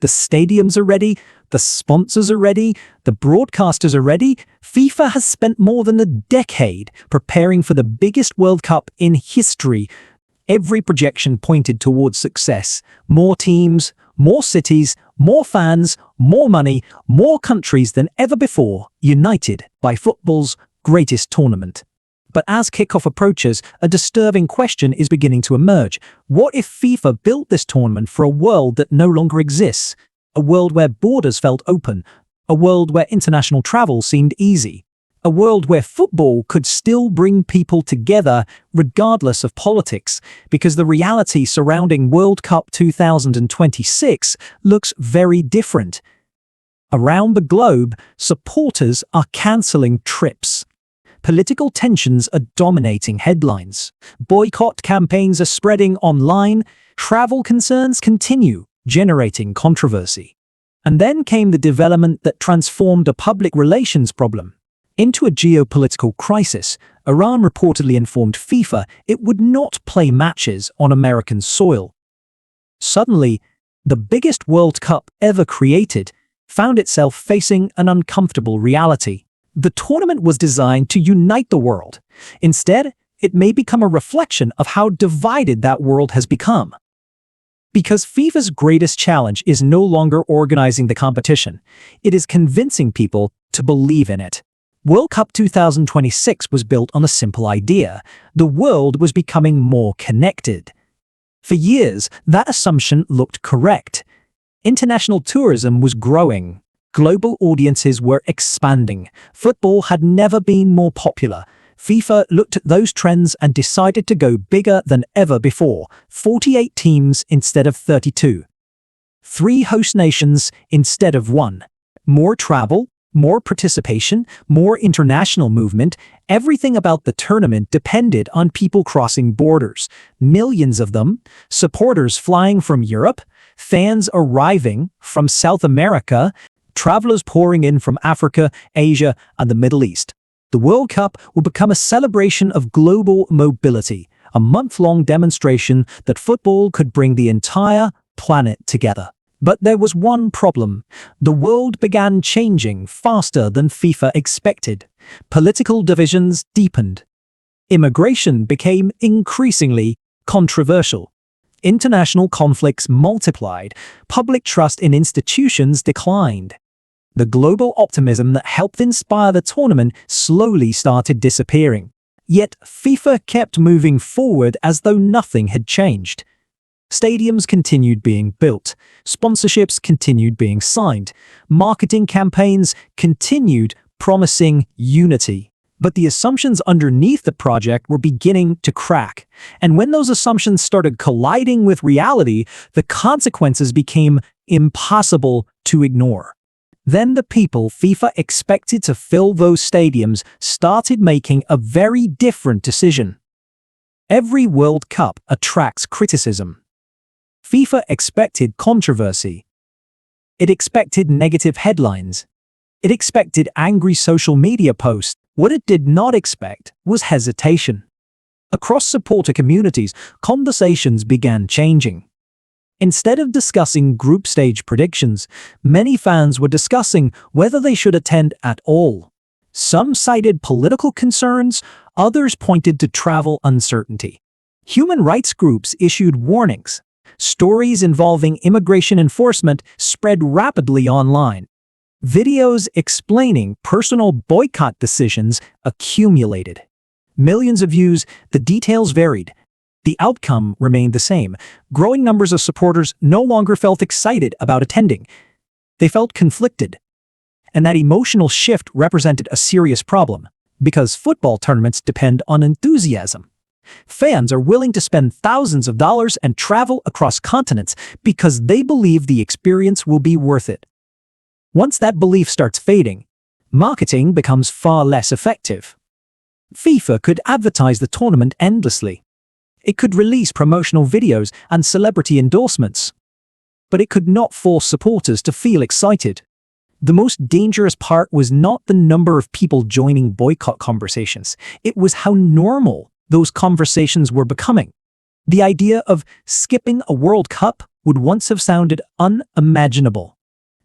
The stadiums are ready, the sponsors are ready, the broadcasters are ready. FIFA has spent more than a decade preparing for the biggest World Cup in history. Every projection pointed towards success. More teams, more cities, more fans, more money, more countries than ever before, united by football's greatest tournament. But as kickoff approaches, a disturbing question is beginning to emerge. What if FIFA built this tournament for a world that no longer exists? A world where borders felt open, a world where international travel seemed easy, a world where football could still bring people together regardless of politics, because the reality surrounding World Cup 2026 looks very different. Around the globe, supporters are cancelling trips. Political tensions are dominating headlines. Boycott campaigns are spreading online. Travel concerns continue, generating controversy. And then came the development that transformed a public relations problem into a geopolitical crisis. Iran reportedly informed FIFA it would not play matches on American soil. Suddenly, the biggest World Cup ever created found itself facing an uncomfortable reality. The tournament was designed to unite the world. Instead, it may become a reflection of how divided that world has become. Because FIFA's greatest challenge is no longer organizing the competition, it is convincing people to believe in it. World Cup 2026 was built on a simple idea: the world was becoming more connected. For years, that assumption looked correct. International tourism was growing. Global audiences were expanding. Football had never been more popular. FIFA looked at those trends and decided to go bigger than ever before: 48 teams instead of 32. 3 host nations instead of 1. More travel, more participation, more international movement. Everything about the tournament depended on people crossing borders. Millions of them, supporters flying from Europe, fans arriving from South America, travelers pouring in from Africa, Asia, and the Middle East. The World Cup will become a celebration of global mobility, a month-long demonstration that football could bring the entire planet together. But there was one problem. The world began changing faster than FIFA expected. Political divisions deepened. Immigration became increasingly controversial. International conflicts multiplied. Public trust in institutions declined. The global optimism that helped inspire the tournament slowly started disappearing. Yet FIFA kept moving forward as though nothing had changed. Stadiums continued being built, sponsorships continued being signed, marketing campaigns continued promising unity. But the assumptions underneath the project were beginning to crack. And when those assumptions started colliding with reality, the consequences became impossible to ignore. Then the people FIFA expected to fill those stadiums started making a very different decision. Every World Cup attracts criticism. FIFA expected controversy. It expected negative headlines. It expected angry social media posts. What it did not expect was hesitation. Across supporter communities, conversations began changing. Instead of discussing group stage predictions, many fans were discussing whether they should attend at all. Some cited political concerns, others pointed to travel uncertainty. Human rights groups issued warnings. Stories involving immigration enforcement spread rapidly online. Videos explaining personal boycott decisions accumulated. Millions of views, the details varied. The outcome remained the same. Growing numbers of supporters no longer felt excited about attending. They felt conflicted. And that emotional shift represented a serious problem, because football tournaments depend on enthusiasm. Fans are willing to spend thousands of dollars and travel across continents because they believe the experience will be worth it. Once that belief starts fading, marketing becomes far less effective. FIFA could advertise the tournament endlessly. It could release promotional videos and celebrity endorsements. But it could not force supporters to feel excited. The most dangerous part was not the number of people joining boycott conversations. It was how normal those conversations were becoming. The idea of skipping a World Cup would once have sounded unimaginable.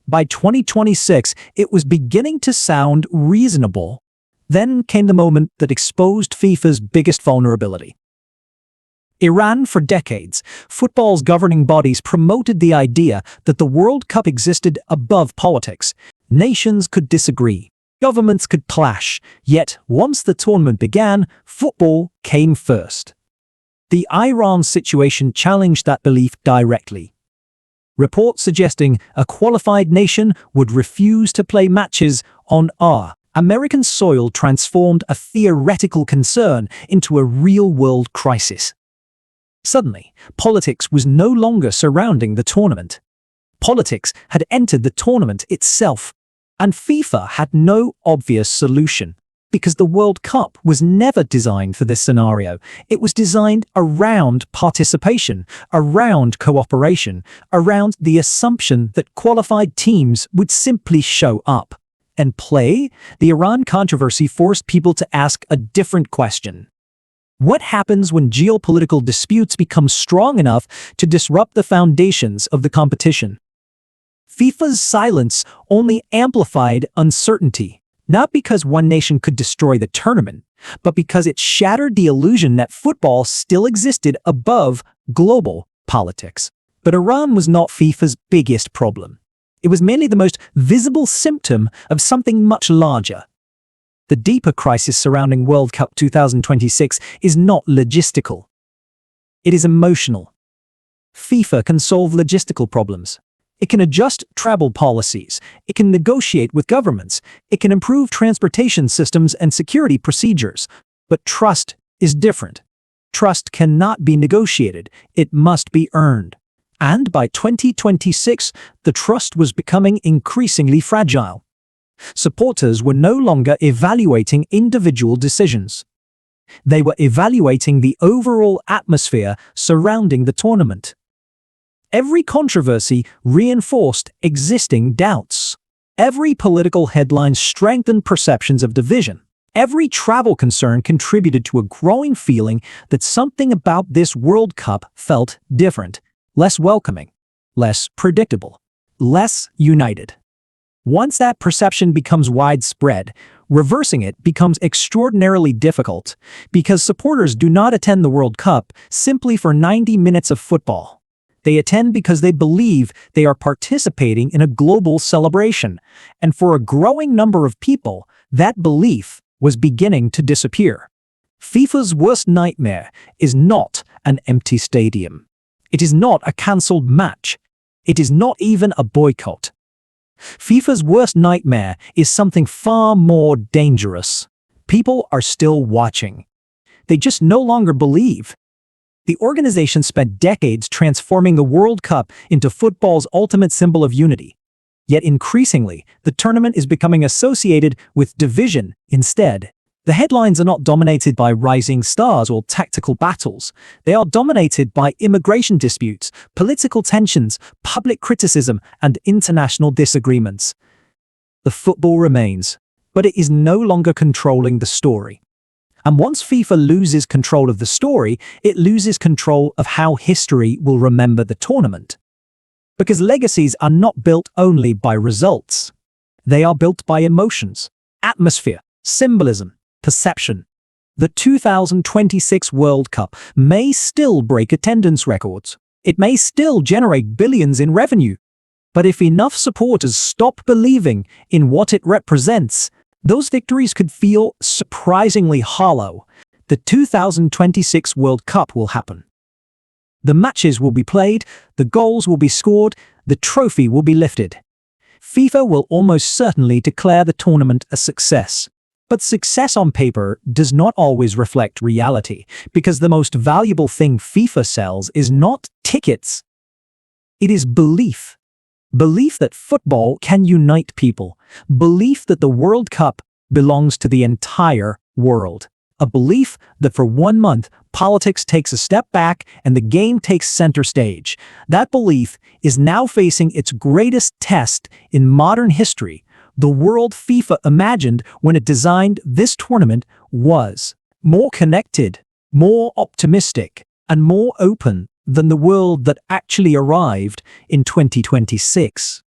By 2026, it was beginning to sound reasonable. Then came the moment that exposed FIFA's biggest vulnerability. Iran, for decades, football's governing bodies promoted the idea that the World Cup existed above politics. Nations could disagree, governments could clash, yet once the tournament began, football came first. The Iran situation challenged that belief directly. Reports suggesting a qualified nation would refuse to play matches on American soil transformed a theoretical concern into a real-world crisis. Suddenly, politics was no longer surrounding the tournament. Politics had entered the tournament itself, and FIFA had no obvious solution, because the World Cup was never designed for this scenario. It was designed around participation, around cooperation, around the assumption that qualified teams would simply show up and play. The Iran controversy forced people to ask a different question. What happens when geopolitical disputes become strong enough to disrupt the foundations of the competition? FIFA's silence only amplified uncertainty, not because one nation could destroy the tournament, but because it shattered the illusion that football still existed above global politics. But Iran was not FIFA's biggest problem. It was merely the most visible symptom of something much larger. The deeper crisis surrounding World Cup 2026 is not logistical. It is emotional. FIFA can solve logistical problems. It can adjust travel policies. It can negotiate with governments. It can improve transportation systems and security procedures. But trust is different. Trust cannot be negotiated. It must be earned. And by 2026, the trust was becoming increasingly fragile. Supporters were no longer evaluating individual decisions. They were evaluating the overall atmosphere surrounding the tournament. Every controversy reinforced existing doubts. Every political headline strengthened perceptions of division. Every travel concern contributed to a growing feeling that something about this World Cup felt different, less welcoming, less predictable, less united. Once that perception becomes widespread, reversing it becomes extraordinarily difficult, because supporters do not attend the World Cup simply for 90 minutes of football. They attend because they believe they are participating in a global celebration, and for a growing number of people, that belief was beginning to disappear. FIFA's worst nightmare is not an empty stadium. It is not a cancelled match. It is not even a boycott. FIFA's worst nightmare is something far more dangerous. People are still watching. They just no longer believe. The organization spent decades transforming the World Cup into football's ultimate symbol of unity. Yet increasingly, the tournament is becoming associated with division instead. The headlines are not dominated by rising stars or tactical battles. They are dominated by immigration disputes, political tensions, public criticism, and international disagreements. The football remains, but it is no longer controlling the story. And once FIFA loses control of the story, it loses control of how history will remember the tournament. Because legacies are not built only by results. They are built by emotions, atmosphere, symbolism, perception. The 2026 World Cup may still break attendance records. It may still generate billions in revenue. But if enough supporters stop believing in what it represents, those victories could feel surprisingly hollow. The 2026 World Cup will happen. The matches will be played, the goals will be scored, the trophy will be lifted. FIFA will almost certainly declare the tournament a success. But success on paper does not always reflect reality, because the most valuable thing FIFA sells is not tickets. It is belief. Belief that football can unite people. Belief that the World Cup belongs to the entire world. A belief that for 1 month, politics takes a step back and the game takes center stage. That belief is now facing its greatest test in modern history. The world FIFA imagined when it designed this tournament was more connected, more optimistic, and more open than the world that actually arrived in 2026.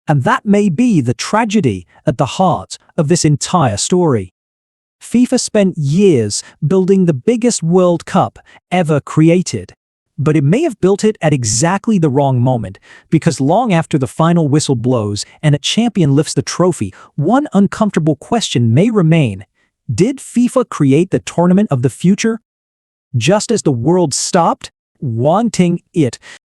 And that may be the tragedy at the heart of this entire story. FIFA spent years building the biggest World Cup ever created. But it may have built it at exactly the wrong moment, because long after the final whistle blows and a champion lifts the trophy, one uncomfortable question may remain. Did FIFA create the tournament of the future? Just as the world stopped wanting it,